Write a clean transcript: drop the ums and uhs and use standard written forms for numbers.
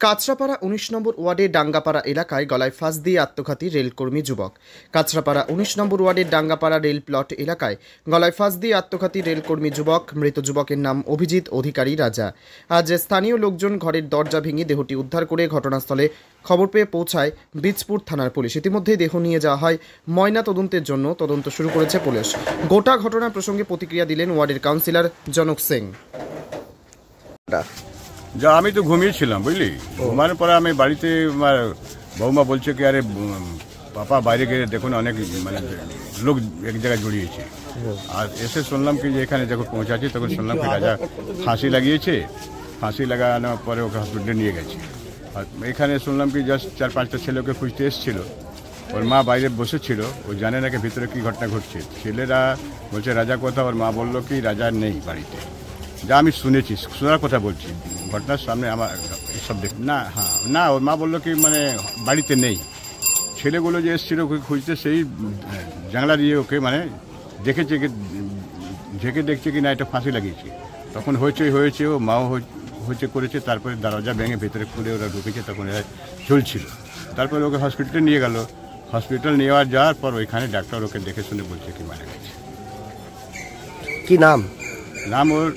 কাঁচরাপাড়া ১৯ নম্বর ওয়ার্ডের ডাঙ্গাপাড়া এলাকায় গলায় ফাঁস দিয়ে আত্মঘাতী রেলকর্মী যুবক। কাঁচরাপাড়া ১৯ নম্বর ওয়ার্ডের ডাঙ্গাপাড়া রেল প্লট এলাকায় গলায় ফাঁস দিয়ে আত্মঘাতী রেলকর্মী যুবক। মৃত যুবকের নাম অভিজিৎ অধিকারী রাজা। আজ স্থানীয় লোকজন ঘরের দরজা ভেঙে দেহটি উদ্ধার করে ঘটনাস্থলে খবর পেয়ে পৌঁছায় বীজপুর থানার পুলিশ। ইতিমধ্যে দেহ নিয়ে যাওয়া হয় ময়না তদন্তের জন্য। তদন্ত শুরু করেছে পুলিশ। গোটা ঘটনা প্রসঙ্গে প্রতিক্রিয়া দিলেন ওয়ার্ডের কাউন্সিলর জনক সিং। যা আমি তো ঘুমিয়েছিলাম, বুঝলি। ঘুমানোর পরে আমি বাড়িতে আমার বৌমা বলছে কি আরে পাপা বাইরে গিয়ে দেখুন অনেক মানে লোক এক জায়গায় জড়িয়েছে। আর এসে শুনলাম কি যে এখানে যখন পৌঁছাচ্ছি তখন শুনলাম কি রাজা ফাঁসি লাগিয়েছে। ফাঁসি লাগানোর পরে ওকে হসপিটালে নিয়ে গেছে। আর এখানে শুনলাম কি জাস্ট 4-5টা ছেলেকে খুঁজতে এসেছিল। ওর মা বাইরে বসেছিল, ও জানে না কি ভিতরে কী ঘটনা ঘটছে। ছেলেরা বলছে রাজা কোথাও, ওর মা বললো কি রাজা নেই বাড়িতে। যা আমি শুনেছি, শোনার কথা বলছি, ঘটনার সামনে আমার এসব দেখ না। হ্যাঁ না, ওর মা বললো কি মানে বাড়িতে নেই। ছেলেগুলো যে এসেছিল ওকে খুঁজতে, সেই জানলা দিয়ে ওকে মানে দেখেছে কি, ঝেঁকে দেখছে কি না এটা ফাঁসি লাগিয়েছে। তখন হয়েছে ও মাও হয়েছে করেছে। তারপরে দরজা ভেঙে ভেতরে খুলে ওরা ঢুকেছে, তখন এরা ঝুলছিল। তারপরে ওকে হসপিটালে নিয়ে গেল। হসপিটাল যাওয়ার পর ওইখানে ডাক্তার ওকে দেখে শুনে বলছে কি মারা গেছে। কি নাম? নাম ওর